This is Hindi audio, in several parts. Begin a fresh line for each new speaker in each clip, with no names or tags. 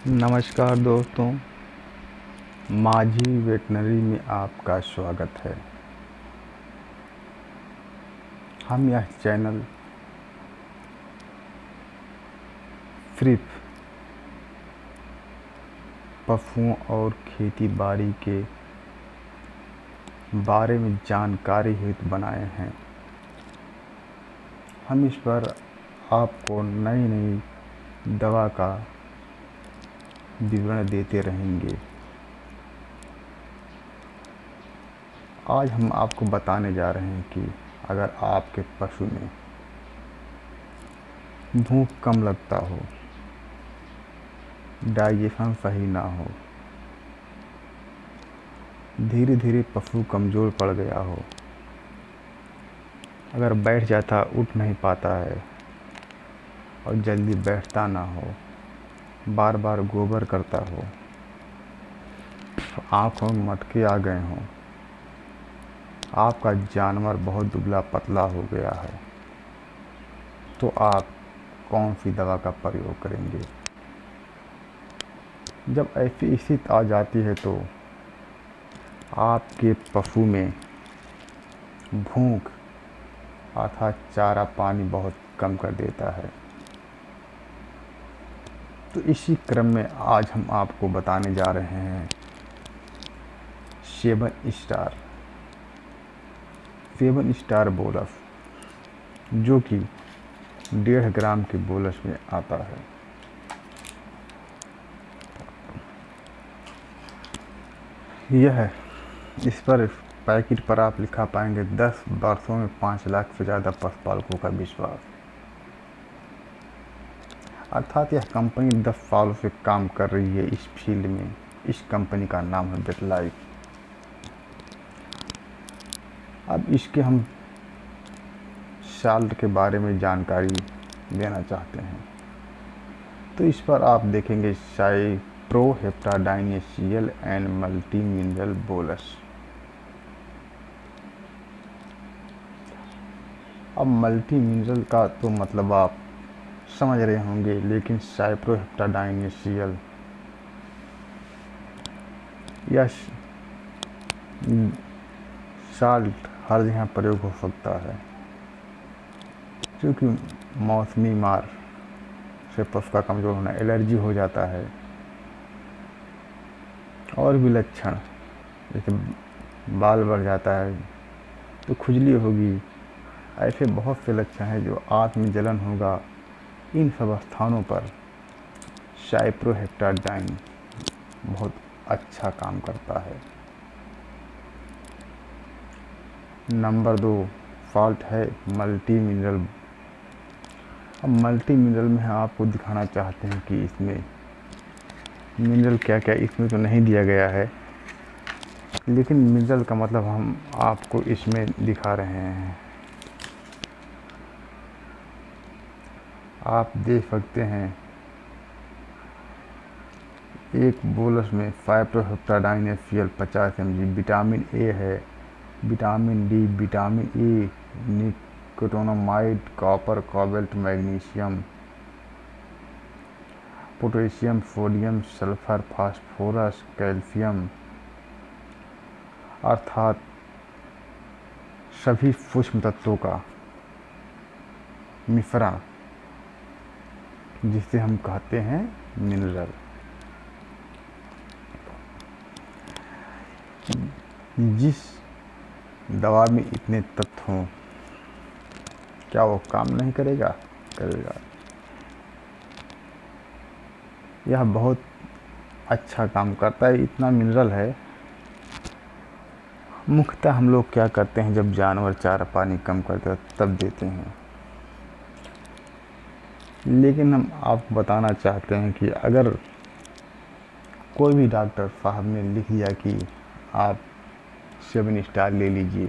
नमस्कार दोस्तों, माझी वेटनरी में आपका स्वागत है। हम यह चैनल सिर्फ पशुओं और खेती बाड़ी के बारे में जानकारी हेतु बनाए हैं। हम इस पर आपको नई नई दवा का विवरण देते रहेंगे। आज हम आपको बताने जा रहे हैं कि अगर आपके पशु में भूख कम लगता हो, डाइजेशन सही ना हो, धीरे धीरे पशु कमज़ोर पड़ गया हो, अगर बैठ जाता उठ नहीं पाता है और जल्दी बैठता ना हो, बार बार गोबर करता हो, आँखों में मटके आ गए हों, आपका जानवर बहुत दुबला पतला हो गया है, तो आप कौन सी दवा का प्रयोग करेंगे? जब ऐसी स्थिति आ जाती है तो आपके पशु में भूख अर्थात चारा पानी बहुत कम कर देता है। तो इसी क्रम में आज हम आपको बताने जा रहे हैं 7 स्टार बोलस, जो कि 1.5 ग्राम के बोलस में आता है। यह इस पर पैकेट पर आप लिखा पाएंगे 10 वर्षों में 5 लाख से ज़्यादा पशुपालकों का विश्वास। अर्थात यह कंपनी 10 सालों से काम कर रही है इस फील्ड में। इस कंपनी का नाम है वेटलाइफ। अब इसके हम साल्ट के बारे में जानकारी देना चाहते हैं। तो इस पर आप देखेंगे cyproheptadine and multi mineral bolus. अब मल्टी मिनरल का तो मतलब आप समझ रहे होंगे, लेकिन साइप्रोहेप्टाडाइन या साल्ट हर जगह प्रयोग हो सकता है, क्योंकि मौसमी मार से पशु का कमज़ोर होना, एलर्जी हो जाता है, और भी लक्षण जैसे बाल बढ़ जाता है तो खुजली होगी, ऐसे बहुत से लक्षण हैं जो आंत में जलन होगा। इन सब स्थानों पर साइप्रोहेप्टाडाइन बहुत अच्छा काम करता है। नंबर 2 साल्ट है मल्टी मिनरल। अब मल्टी मिनरल में हम आपको दिखाना चाहते हैं कि इसमें मिनरल क्या क्या इसमें तो नहीं दिया गया है, लेकिन मिनरल का मतलब हम आपको इसमें दिखा रहे हैं। आप देख सकते हैं एक बोलस में साइप्रोहेप्टाडाइन 50 mg, विटामिन ए है, vitamin D, vitamin A, nicotinamide, copper, cobalt, magnesium, potassium, sodium, sulphur, phosphorus, calcium, अर्थात सभी सूक्ष्म तत्वों का मिश्रण, जिसे हम कहते हैं मिनरल। जिस दवा में इतने तत्व हों, क्या वो काम नहीं करेगा? करेगा। यह बहुत अच्छा काम करता है, इतना मिनरल है। मुख्यतः हम लोग क्या करते हैं, जब जानवर चारा पानी कम करते हैं तब देते हैं, लेकिन हम आपको बताना चाहते हैं कि अगर कोई भी डॉक्टर साहब ने लिख दिया कि आप 7 स्टार ले लीजिए,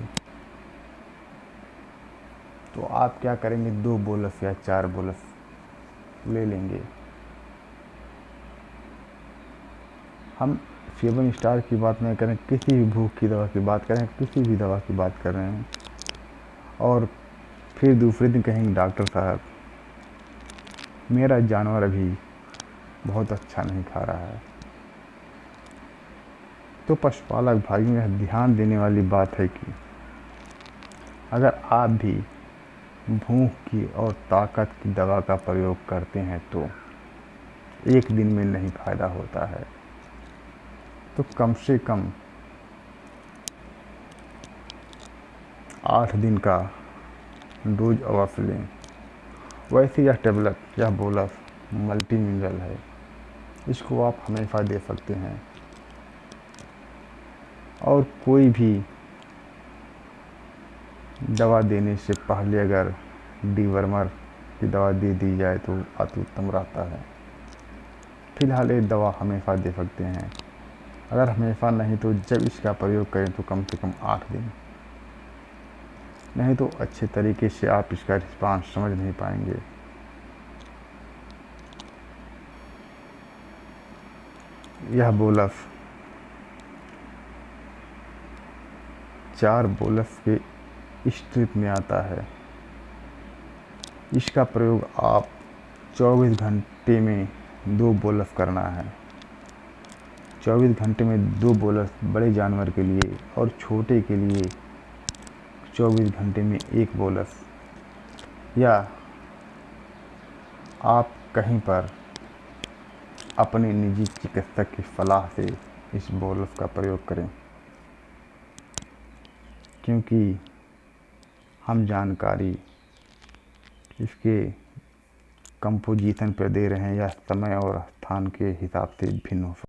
तो आप क्या करेंगे? 2 बोलस या 4 बोलस ले लेंगे। हम 7 स्टार की बात नहीं करें, किसी भी भूख की दवा की बात करें, किसी भी दवा की बात कर रहे हैं, और फिर दूसरे दिन कहेंगे डॉक्टर साहब मेरा जानवर अभी बहुत अच्छा नहीं खा रहा है। तो पशुपालक भाइयों, यह ध्यान देने वाली बात है कि अगर आप भी भूख की और ताकत की दवा का प्रयोग करते हैं तो एक दिन में नहीं फ़ायदा होता है, तो कम से कम 8 दिन का डोज अवश्य लें। वैसे यह टेबलेट, यह बोलस मल्टी मिनरल है, इसको आप हमेशा दे सकते हैं। और कोई भी दवा देने से पहले अगर डीवर्मर की दवा दे दी जाए तो अति उत्तम रहता है। फिलहाल ये दवा हमेशा दे सकते हैं, अगर हमेशा नहीं तो जब इसका प्रयोग करें तो कम से कम 8 दिन, नहीं तो अच्छे तरीके से आप इसका रिस्पांस समझ नहीं पाएंगे। यह बोलस 4 बोलस के स्ट्रिप में आता है। इसका प्रयोग आप 24 घंटे में 2 बोलस करना है। 24 घंटे में 2 बोलस बड़े जानवर के लिए, और छोटे के लिए 24 घंटे में 1 बोलस। या आप कहीं पर अपने निजी चिकित्सक की सलाह से इस बोलस का प्रयोग करें, क्योंकि हम जानकारी इसके कंपोजिशन पर दे रहे हैं या समय और स्थान के हिसाब से भिन्न हो सकता है।